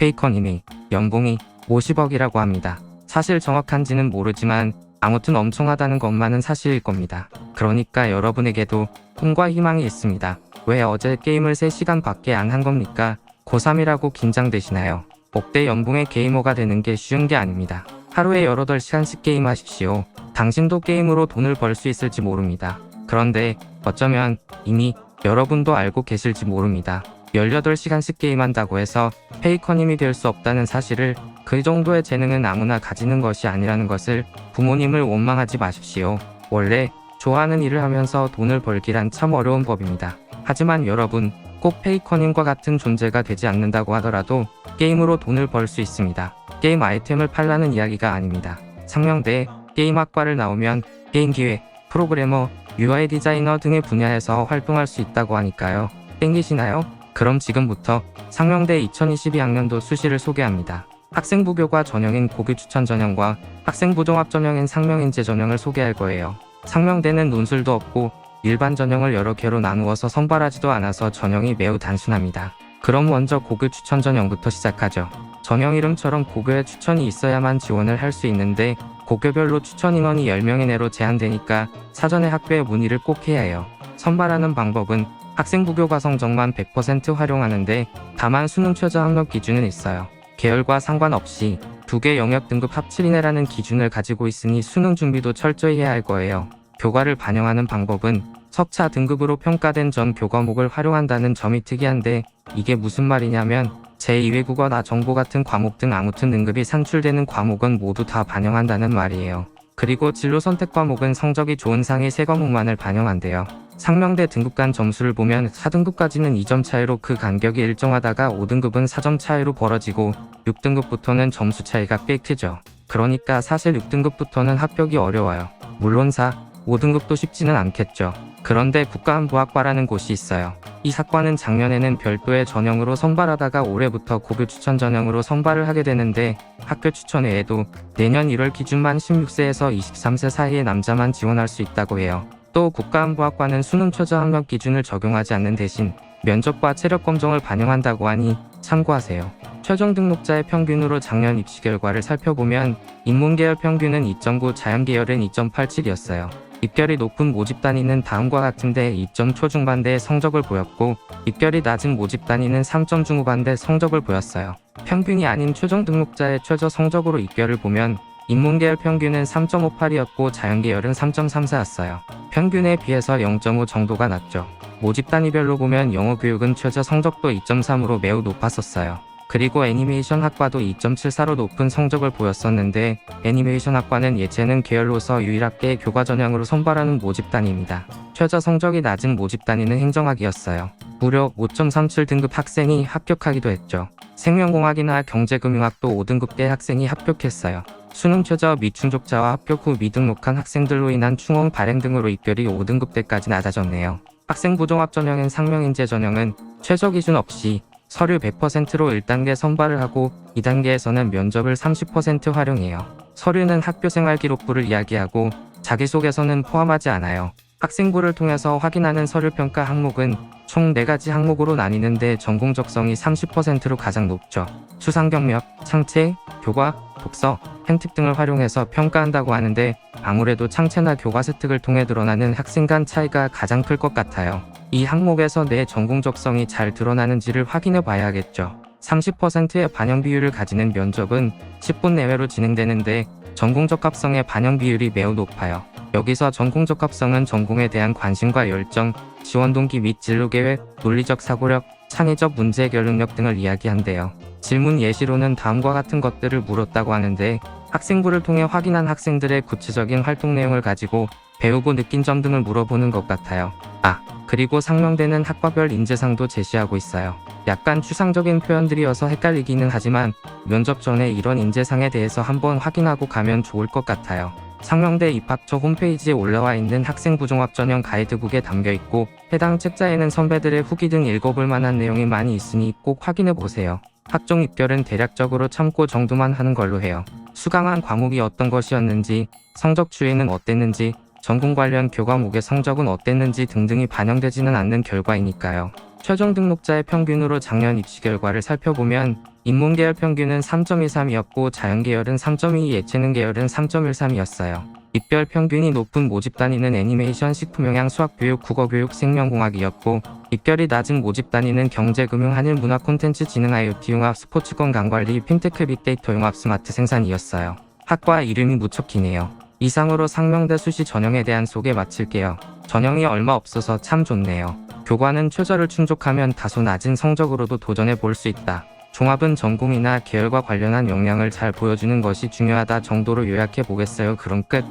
페이커님이 연봉이 50억이라고 합니다. 사실 정확한지는 모르지만 아무튼 엄청하다는 것만은 사실일 겁니다. 그러니까 여러분에게도 꿈과 희망이 있습니다. 왜 어제 게임을 3시간 밖에 안 한 겁니까? 고3이라고 긴장되시나요? 억대 연봉의 게이머가 되는 게 쉬운 게 아닙니다. 하루에 18시간씩 게임하십시오. 당신도 게임으로 돈을 벌 수 있을지 모릅니다. 그런데 어쩌면 이미 여러분도 알고 계실지 모릅니다. 18시간씩 게임한다고 해서 페이커님이 될 수 없다는 사실을, 그 정도의 재능은 아무나 가지는 것이 아니라는 것을 부모님을 원망하지 마십시오. 원래 좋아하는 일을 하면서 돈을 벌기란 참 어려운 법입니다. 하지만 여러분, 꼭 페이커님과 같은 존재가 되지 않는다고 하더라도 게임으로 돈을 벌 수 있습니다. 게임 아이템을 팔라는 이야기가 아닙니다. 상명대 게임학과를 나오면 게임기획, 프로그래머, UI 디자이너 등의 분야에서 활동할 수 있다고 하니까요. 땡기시나요? 그럼 지금부터 상명대 2022학년도 수시를 소개합니다. 학생부 교과 전형인 고교 추천 전형과 학생부 종합 전형인 상명인재 전형을 소개할 거예요. 상명대는 논술도 없고 일반 전형을 여러 개로 나누어서 선발하지도 않아서 전형이 매우 단순합니다. 그럼 먼저 고교 추천 전형부터 시작하죠. 전형 이름처럼 고교에 추천이 있어야만 지원을 할 수 있는데 고교별로 추천 인원이 10명 이내로 제한되니까 사전에 학교에 문의를 꼭 해야 해요. 선발하는 방법은 학생부 교과 성적만 100% 활용하는데 다만 수능 최저 학력 기준은 있어요. 계열과 상관없이 2개 영역 등급 합칠 이내라는 기준을 가지고 있으니 수능 준비도 철저히 해야 할 거예요. 교과를 반영하는 방법은 석차 등급으로 평가된 전 교과목을 활용한다는 점이 특이한데, 이게 무슨 말이냐면 제2외국어나 정보 같은 과목 등 아무튼 등급이 산출되는 과목은 모두 다 반영한다는 말이에요. 그리고 진로 선택 과목은 성적이 좋은 상위 3과목만을 반영한대요. 상명대 등급 간 점수를 보면 4등급까지는 2점 차이로 그 간격이 일정하다가 5등급은 4점 차이로 벌어지고 6등급부터는 점수 차이가 꽤 크죠. 그러니까 사실 6등급부터는 합격이 어려워요. 물론 4, 5등급도 쉽지는 않겠죠. 그런데 국가안보학과라는 곳이 있어요. 이 학과는 작년에는 별도의 전형으로 선발하다가 올해부터 고교 추천 전형으로 선발을 하게 되는데, 학교 추천 외에도 내년 1월 기준만 16세에서 23세 사이의 남자만 지원할 수 있다고 해요. 또 국가안보학과는 수능 최저 학력 기준을 적용하지 않는 대신 면접과 체력 검정을 반영한다고 하니 참고하세요. 최종 등록자의 평균으로 작년 입시 결과를 살펴보면 인문계열 평균은 2.9, 자연계열은 2.87이었어요. 입결이 높은 모집 단위는 다음과 같은데 2점 초중반대의 성적을 보였고, 입결이 낮은 모집 단위는 3점 중후반대 성적을 보였어요. 평균이 아닌 최종 등록자의 최저 성적으로 입결을 보면 인문계열 평균은 3.58이었고 자연계열은 3.34였어요. 평균에 비해서 0.5 정도가 낮죠. 모집 단위별로 보면 영어 교육은 최저 성적도 2.3으로 매우 높았었어요. 그리고 애니메이션 학과도 2.74로 높은 성적을 보였었는데, 애니메이션 학과는 예체능 계열로서 유일하게 교과 전형으로 선발하는 모집 단위입니다. 최저 성적이 낮은 모집 단위는 행정학이었어요. 무려 5.37 등급 학생이 합격하기도 했죠. 생명공학이나 경제금융학도 5등급대 학생이 합격했어요. 수능 최저 미충족자와 합격 후 미등록한 학생들로 인한 충원 발행 등으로 입결이 5등급대까지 낮아졌네요. 학생부 종합 전형인 상명인재 전형은 최저 기준 없이 서류 100%로 1단계 선발을 하고 2단계에서는 면접을 30% 활용해요. 서류는 학교생활기록부를 이야기하고 자기소개서는 포함하지 않아요. 학생부를 통해서 확인하는 서류평가 항목은 총 4가지 항목으로 나뉘는데 전공 적성이 30%로 가장 높죠. 수상경력, 창체, 교과, 독서, 행특 등을 활용해서 평가한다고 하는데, 아무래도 창체나 교과서 특을 통해 드러나는 학생 간 차이가 가장 클 것 같아요. 이 항목에서 내 전공 적성이 잘 드러나는지를 확인해 봐야겠죠. 30%의 반영 비율을 가지는 면접은 10분 내외로 진행되는데 전공 적합성의 반영 비율이 매우 높아요. 여기서 전공 적합성은 전공에 대한 관심과 열정, 지원 동기 및 진로 계획, 논리적 사고력, 창의적 문제 해결 능력 등을 이야기한대요. 질문 예시로는 다음과 같은 것들을 물었다고 하는데, 학생부를 통해 확인한 학생들의 구체적인 활동 내용을 가지고 배우고 느낀 점 등을 물어보는 것 같아요. 그리고 상명대는 학과별 인재상도 제시하고 있어요. 약간 추상적인 표현들이어서 헷갈리기는 하지만 면접 전에 이런 인재상에 대해서 한번 확인하고 가면 좋을 것 같아요. 상명대 입학처 홈페이지에 올라와 있는 학생부 종합 전형 가이드북에 담겨 있고, 해당 책자에는 선배들의 후기 등 읽어볼 만한 내용이 많이 있으니 꼭 확인해 보세요. 학종 입결은 대략적으로 참고 정도만 하는 걸로 해요. 수강한 과목이 어떤 것이었는지, 성적 추이는 어땠는지, 전공 관련 교과목의 성적은 어땠는지 등등이 반영되지는 않는 결과이니까요. 최종 등록자의 평균으로 작년 입시 결과를 살펴보면 인문계열 평균은 3.13이었고 자연계열은 3.22, 예체능 계열은 3.13이었어요. 입별 평균이 높은 모집 단위는 애니메이션, 식품영양, 수학교육, 국어교육, 생명공학이었고 입별이 낮은 모집 단위는 경제금융, 한일, 문화, 콘텐츠, 지능, IoT 융합, 스포츠, 건강관리, 핀테크, 빅데이터 융합, 스마트 생산이었어요. 학과 이름이 무척 기네요. 이상으로 상명대 수시 전형에 대한 소개 마칠게요. 전형이 얼마 없어서 참 좋네요. 교과는 최저를 충족하면 다소 낮은 성적으로도 도전해 볼 수 있다. 종합은 전공이나 계열과 관련한 역량을 잘 보여주는 것이 중요하다 정도로 요약해 보겠어요. 그럼 끝.